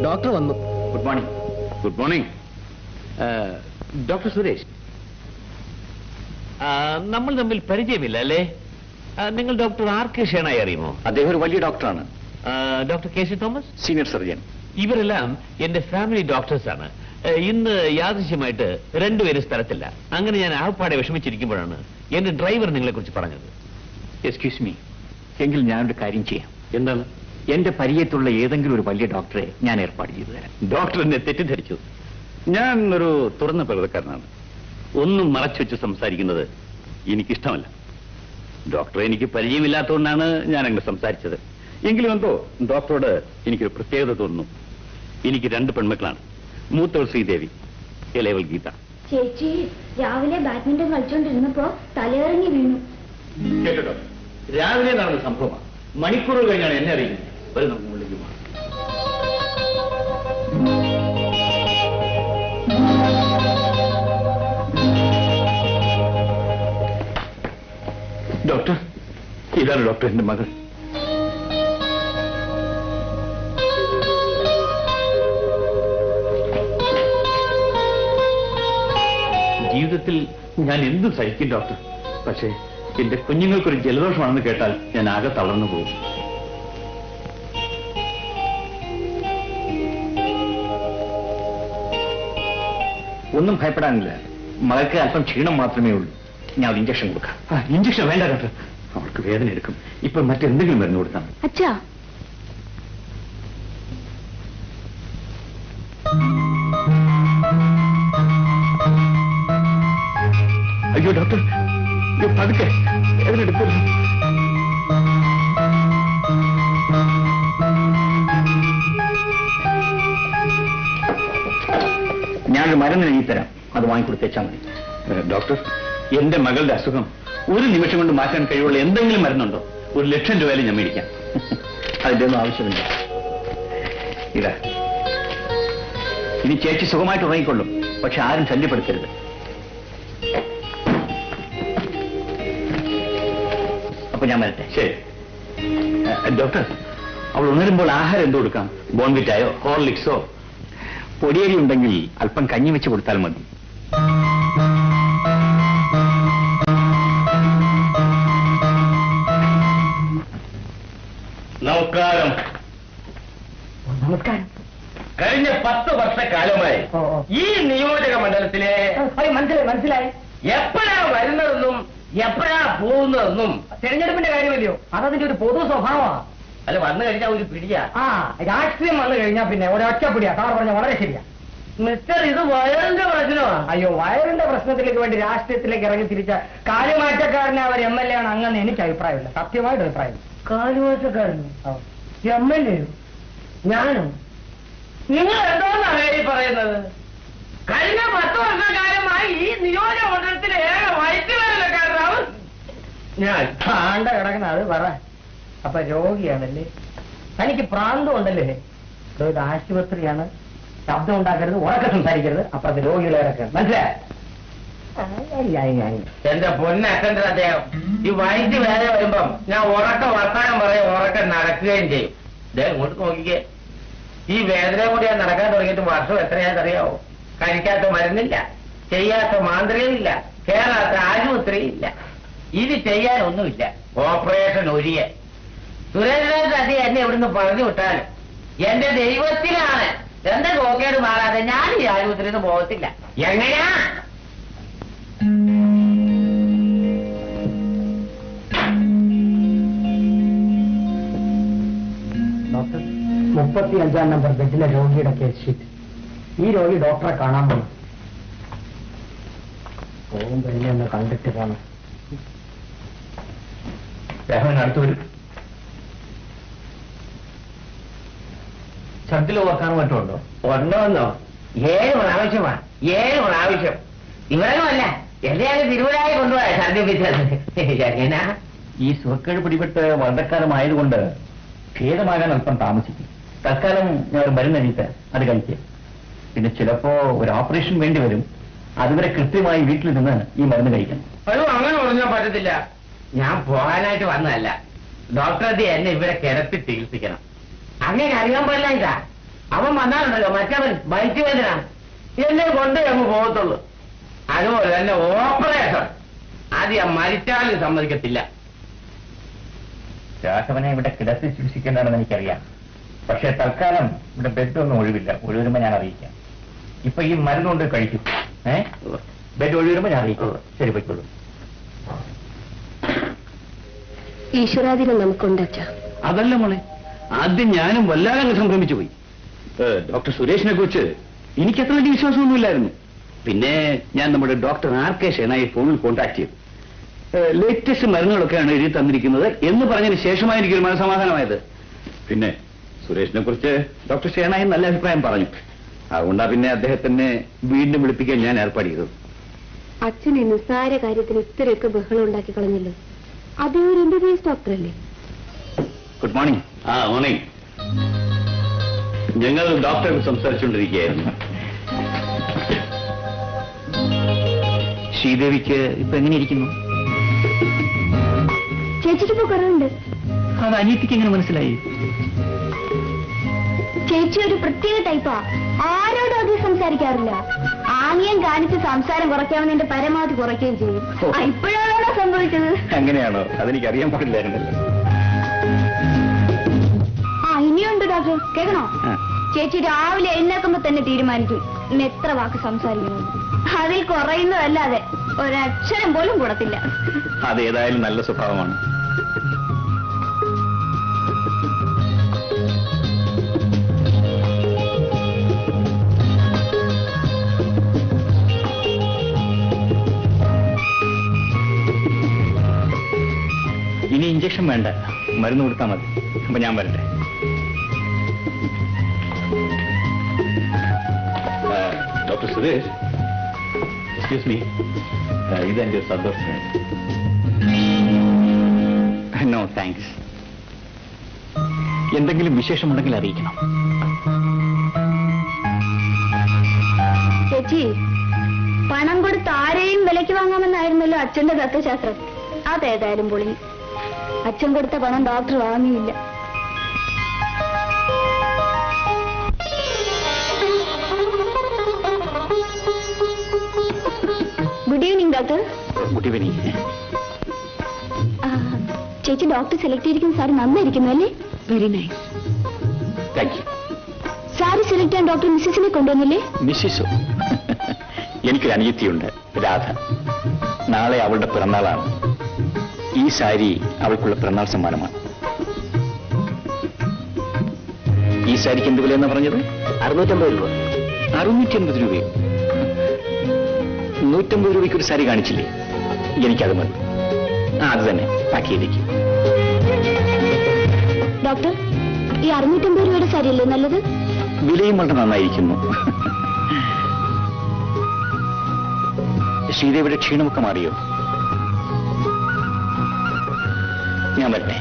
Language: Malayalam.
ഡോക്ടർ വന്നു. Good morning. Good morning. Doctor Suresh, നമ്മൾ തമ്മിൽ പരിചയമില്ല അല്ലേ? നിങ്ങൾ ഡോക്ടർ ആർ കെ ഷേണായി അറിയുമോ? അദ്ദേഹം ഒരു വലിയ ഡോക്ടറാണ്. Doctor K C Thomas, senior surgeon. ഇവരെല്ലാം എന്റെ ഫാമിലി ഡോക്ടേഴ്സാണ്. ഇന്ന് യാദൃശ്യമായിട്ട് രണ്ടുപേരും സ്ഥലത്തില്ല. അങ്ങനെ ഞാൻ ആപ്പാടെ വിഷമിച്ചിരിക്കുമ്പോഴാണ് എന്റെ ഡ്രൈവർ നിങ്ങളെ കുറിച്ച് പറഞ്ഞത്. എക്സ്ക്യൂസ് മീ, എങ്കിൽ ഞാനൊരു കാര്യം ചെയ്യാം. എന്താണ്? എന്റെ പരിചയത്തുള്ള ഏതെങ്കിലും ഒരു വലിയ ഡോക്ടറെ ഞാൻ ഏർപ്പാട് ചെയ്തു തരാം. ഡോക്ടർ എന്നെ തെറ്റിദ്ധരിച്ചു. ഞാൻ ഒരു തുറന്ന പ്രകൃതക്കാരനാണ്. ഒന്നും മറച്ചു വെച്ച് സംസാരിക്കുന്നത് എനിക്കിഷ്ടമല്ല. ഡോക്ടറെ എനിക്ക് പരിചയമില്ലാത്തതുകൊണ്ടാണ് ഞാൻ അങ്ങനെ സംസാരിച്ചത്. എങ്കിലും എന്തോ ഡോക്ടറോട് എനിക്കൊരു പ്രത്യേകത തോന്നുന്നു. എനിക്ക് 2 പെൺമക്കളാണ്. മൂത്തവൾ ശ്രീദേവി, ഇളയവൾ ഗീത. ചേച്ചി രാവിലെ ബാഡ്മിന്റൺ കളിച്ചോണ്ടിരുന്നപ്പോ തലയിറങ്ങി വീണു. കേട്ടോ, രാവിലെ നടന്ന സംഭവമാണ്. മണിക്കൂറുകൾ കഴിഞ്ഞാണ് എന്നെ അറിയുന്നത്. ഒരു നമുക്ക് മുകളിലേക്ക് പോകാം. ഡോക്ടർ, ഇതാണ് ഡോക്ടർ, എന്റെ മകൾ. ജീവിതത്തിൽ ഞാൻ എന്തും സഹിക്കും ഡോക്ടർ. പക്ഷേ എന്റെ കുഞ്ഞുങ്ങൾക്കൊരു ജലദോഷമാണെന്ന് കേട്ടാൽ ഞാൻ ആകെ തളർന്നു പോകും. ഒന്നും ഭയപ്പെടാനില്ല. മകൾക്ക് അല്പം ക്ഷീണം മാത്രമേ ഉള്ളൂ. ഞാൻ ഒരു ഇഞ്ചക്ഷൻ കൊടുക്കാം. ഇഞ്ചക്ഷൻ വേണ്ട ഡോക്ടർ, അവൾക്ക് വേദന എടുക്കും. ഇപ്പൊ മറ്റെന്തെങ്കിലും മരുന്ന് കൊടുത്താൽ. അച്ഛാ, അയ്യോ ഡോക്ടർ, പതുക്കെ, വേദന എടുക്കരുത്. ഞാനൊരു മരുന്ന് എഴുതിത്തരാം, അത് വാങ്ങിക്കൊടുത്തേച്ചാൽ മതി. ഡോക്ടർ, എന്റെ മകളുടെ അസുഖം ഒരു നിമിഷം കൊണ്ട് മാറ്റാൻ കഴിവുള്ള എന്തെങ്കിലും മരുന്നുണ്ടോ? 1,00,000 രൂപയിലും ഞാൻ മേടിക്കാം. അതിന്റെ ഒന്നും ആവശ്യമില്ല. ഇതാ, ഇനി ചേച്ചി സുഖമായിട്ട് ഉറങ്ങിക്കൊള്ളും. പക്ഷെ ആരും ശല്യപ്പെടുത്തരുത്. അപ്പൊ ഞാൻ വരട്ടെ. ശരി. ഡോക്ടർ, അവൾ ഉണരുമ്പോൾ ആഹാരം എന്ത് കൊടുക്കാം? ബോൺവിറ്റായോ ഹോർലിക്സോ? പൊടിയരി ഉണ്ടെങ്കിൽ അല്പം കഞ്ഞി വെച്ച് കൊടുത്താൽ മതി. നമസ്കാരം. നമസ്കാരം. കഴിഞ്ഞ 10 വർഷക്കാലമായി ഈ നിയോജക മണ്ഡലത്തിലെ മനസ്സിലായി എപ്പോഴാ വരുന്നതെന്നും എപ്പോഴാ പോകുന്നതെന്നും തെരഞ്ഞെടുപ്പിന്റെ കാര്യമല്ലയോ, അതതിന്റെ ഒരു പൊതു സ്വഭാവമാണ്. അല്ല, വന്നു കഴിഞ്ഞാൽ ഒരു പിടിയാ. രാഷ്ട്രീയം വന്നു കഴിഞ്ഞാൽ പിന്നെ ഒരൊറ്റപ്പിടിയാ. സാർ പറഞ്ഞ വളരെ ശരിയാ. മിസ്റ്റർ, ഇത് വയറിന്റെ പ്രശ്നമാണ്. അയ്യോ, വയറിന്റെ പ്രശ്നത്തിലേക്ക് വേണ്ടി രാഷ്ട്രീയത്തിലേക്ക് ഇറങ്ങി തിരിച്ച കാലുമാറ്റക്കാരനെ അവർ MLA ആണ് അങ്ങനെ എനിക്ക് അഭിപ്രായമില്ല. സത്യമായിട്ട് അഭിപ്രായം. കാലുമാറ്റക്കാരനോ? MLA? ഞാനോ? നിങ്ങൾ എന്തോന്നാണ് ഈ പറയുന്നത്? കഴിഞ്ഞ 10 വർഷക്കാലമായി ഈ നിയോജക മണ്ഡലത്തിലെ ഏക വൈദ്യുതകാരനാവും ഞാൻ. ആണ്ട കിടക്കുന്ന അത് പറ. അപ്പൊ രോഗിയാണല്ലേ? തനിക്ക് പ്രാന്തം ഉണ്ടല്ലേ? ഇത് ആശുപത്രിയാണ്. ശബ്ദം ഉണ്ടാക്കരുത്, ഉറക്കെ സംസാരിക്കരുത്. അപ്പൊ അത് രോഗികളെ ഇറക്കണം. മനസ്സിലായി? എന്റെ പൊന്നക്കണ്ട അദ്ദേഹം ഈ വൈദ്യുതി വേറെ വരുമ്പം ഞാൻ ഉറക്ക വർത്താനം പറയും, ഉറക്ക നടക്കുകയും ചെയ്യും. അദ്ദേഹം ഇങ്ങോട്ട് നോക്കിക്കേ. ഈ വേദന കൂടി ഞാൻ നടക്കാൻ തുടങ്ങിയിട്ട് വർഷം എത്രയാണെന്നറിയാവോ? കഴിക്കാത്ത മരുന്നില്ല, ചെയ്യാത്ത മാന്ത്രികയില്ല, കേറാത്ത ആശുപത്രിയില്ല. ഇത് ചെയ്യാനൊന്നുമില്ല. ഓപ്പറേഷൻ ഒഴിയെ. സുരേന്ദ്രൻ അതി എന്നെ ഇവിടുന്ന് പറഞ്ഞു വിട്ടാലും എന്റെ ദൈവത്തിലാണ് എന്റെ നോക്കേട് മാറാതെ ഞാൻ ഈ ആശുപത്രിയിൽ നിന്ന് പോകത്തില്ല. എങ്ങനെയാ? ഡോക്ടർ, 35-ാം നമ്പർ ബെഡിലെ രോഗിയുടെ കേസ് ഷീറ്റ്. ഈ രോഗി ഡോക്ടറെ കാണാൻ പോകും. പോകുമ്പോ എന്നെ ഒന്ന് കണ്ടിട്ട് പോണം. അടുത്ത് വരും. ഛർദിൽ ഓർക്കാനും മറ്റുണ്ടോ? ഉണ്ടോന്നോ? 7 പ്രാവശ്യമാണ്. 7 പ്രാവശ്യം. ഇവരൊന്നുമല്ല, എന്നെയാണ് തിരുവനായി കൊണ്ടുപോയ ഛർദിപ്പിച്ചത്. എങ്ങനാ? ഈ സുഖക്കേട് പിടിപെട്ട് വളരെക്കാലമായതുകൊണ്ട് ഭേദമാകാൻ അല്പം താമസിക്കും. തൽക്കാലം ഞാൻ ഒരു മരുന്ന് എഴുതിയിട്ട് അത് കഴിക്കുക. പിന്നെ ചിലപ്പോ ഒരു ഓപ്പറേഷൻ വേണ്ടി വരും. അതുവരെ കൃത്യമായി വീട്ടിൽ നിന്ന് ഈ മരുന്ന് കഴിക്കണം. അയ്യോ, അങ്ങനെ പറഞ്ഞാൽ പറ്റത്തില്ല. ഞാൻ പോകാനായിട്ട് വന്നതല്ല. ഡോക്ടർ എന്നെ ഇവിടെ കിടത്തി ചികിത്സിക്കണം. അങ്ങനെ അറിയാൻ പാടില്ല. ഇതാ അവൻ വന്നാലുണ്ടല്ലോ മറ്റവൻ ബൈക്ക് വേദന എന്നെ കൊണ്ടേ അങ്ങ് പോകത്തുള്ളൂ. അതുപോലെ തന്നെ ഓപ്പറേഷൻ അത് ഞാൻ മരിച്ചാലും സമ്മതിക്കത്തില്ല. രാഘവനെ ഇവിടെ കിടത്തി ചികിത്സിക്കേണ്ടതാണെന്ന് എനിക്കറിയാം. പക്ഷെ തൽക്കാലം ഇവിടെ ബെഡൊന്നും ഒഴിവില്ല. ഒഴിവരുമ്പോ ഞാൻ അറിയിക്കാം. ഇപ്പൊ ഈ മരുന്നുകൊണ്ട് കഴിക്കും. ബെഡ് ഒഴിവരുമ്പോ ഞാൻ അറിയിക്കും. ശരി, പോയിക്കോളൂ. ഈശ്വരാധീനം നമുക്കുണ്ടച്ച. അതല്ല മോളെ, ആദ്യം ഞാനും വല്ലാതെ സംഭ്രമിച്ചു പോയി. ഡോക്ടർ സുരേഷിനെ കുറിച്ച് എനിക്ക് അത്ര വലിയ വിശ്വാസമൊന്നുമില്ലായിരുന്നു. പിന്നെ ഞാൻ നമ്മുടെ ഡോക്ടർ RK ഷേനായി ഫോണിൽ കോൺടാക്ട് ചെയ്തു. ലേറ്റസ്റ്റ് മരുന്നുകളൊക്കെയാണ് എഴുതി തന്നിരിക്കുന്നത് എന്ന് പറഞ്ഞതിന് ശേഷമായി എനിക്കൊരു മനസ്സമാധാനമായത്. പിന്നെ സുരേഷിനെ കുറിച്ച് ഡോക്ടർ ഷേനായി നല്ല അഭിപ്രായം പറഞ്ഞു. അതുകൊണ്ടാ പിന്നെ അദ്ദേഹത്തിനെ വീണ്ടും വിളിപ്പിക്കാൻ ഞാൻ ഏർപ്പാട് ചെയ്തത്. അച്ഛൻ ഈ നിസ്സാര കാര്യത്തിന് ഇത്രയൊക്കെ ബഹളം ഉണ്ടാക്കി കളഞ്ഞല്ലോ. അതേ ഒരു MBBS ഡോക്ടറല്ലേ? Good morning. മോർണിംഗ്. ഞങ്ങൾ ഡോക്ടറെ സംസാരിച്ചുകൊണ്ടിരിക്കുകയായിരുന്നു. ശ്രീദേവിക്ക് ഇപ്പൊ എങ്ങനെയിരിക്കുന്നു? ചേച്ചിക്കിപ്പോ കുറവുണ്ട്. അത് അനിയത്തിക്ക് എങ്ങനെ മനസ്സിലായി? ചേച്ചി ഒരു പ്രത്യേക ടൈപ്പാ. ആരോടും അധികം സംസാരിക്കാറില്ല. ആംഗ്യം കാണിച്ച് സംസാരം കുറയ്ക്കാമെന്നെ പരമാവധി കുറയ്ക്കുകയും ചെയ്യും. ഇപ്പോഴാണോ സംഭവിച്ചത്? അങ്ങനെയാണോ? അതെനിക്കറിയാൻ പാടില്ലായിരുന്നല്ലോ. ഇനിയുണ്ട് ഡോക്ടർ, കേൾക്കണോ? ചേച്ചി രാവിലെ എഴുന്നേക്കുമ്പോ തന്നെ തീരുമാനിക്കും ഇന്ന് എത്ര വാക്ക് സംസാരിക്കണമെന്ന്. അതിൽ കുറയുന്നതല്ലാതെ ഒരക്ഷരം പോലും കൂടത്തില്ല. അതേതായാലും നല്ല സ്വഭാവമാണ്. ഇനി ഇഞ്ചക്ഷൻ വേണ്ട, മരുന്ന് കൊടുത്താൽ മതി. അപ്പൊ ഞാൻ വരട്ടെ. ഡോക്ടർ സുരേഷ്, എക്സ്ക്യൂസ് മീ, ഇതെന്റെ സന്തോഷം. No thanks. എന്തെങ്കിലും വിശേഷമുണ്ടെങ്കിൽ അറിയിക്കണം. ചേച്ചി, പണം കൊടുത്ത് ആരെയും വിലയ്ക്ക് വാങ്ങാമെന്നായിരുന്നല്ലോ അച്ഛന്റെ തത്വശാസ്ത്രം. അതേതായാലും പൊളി. അച്ഛൻ കൊടുത്ത പണം ഡോക്ടർ വാങ്ങിയില്ല. Good evening doctor. Good evening. ചേച്ചി ഡോക്ടർ സെലക്ട് ചെയ്തിരിക്കുന്ന സാരി നന്നായിരിക്കുന്നു അല്ലേ? Very nice. Thank you. Sari select ചെയ്യാൻ ഡോക്ടർ മിസ്സിസിനെ കൊണ്ടുവന്നില്ലേ? മിസ്സിസോ? എനിക്കൊരു അനിയത്തിയുണ്ട്, രാധ. നാളെ അവളുടെ പിറന്നാളാണ്. ഈ സാരി അവൾക്കുള്ള പിറന്നാൾ സമ്മാനമാണ്. ഈ സാരിക്ക് എന്ത് വിലയെന്നാ പറഞ്ഞത്? 650 രൂപ. 680 രൂപയോ? 150 രൂപയ്ക്ക് ഒരു സാരി കാണിച്ചില്ലേ? എനിക്കത് മതി. അത് തന്നെ പാക്ക് ചെയ്തേക്ക്. ഡോക്ടർ, ഈ 650 രൂപയുടെ സാരിയല്ലേ നല്ലത്? വിലയും വളരെ നന്നായിരിക്കുന്നു. ശ്രീദേവിയുടെ ക്ഷീണമൊക്കെ മാറിയോ? ഞാൻ വരട്ടെ.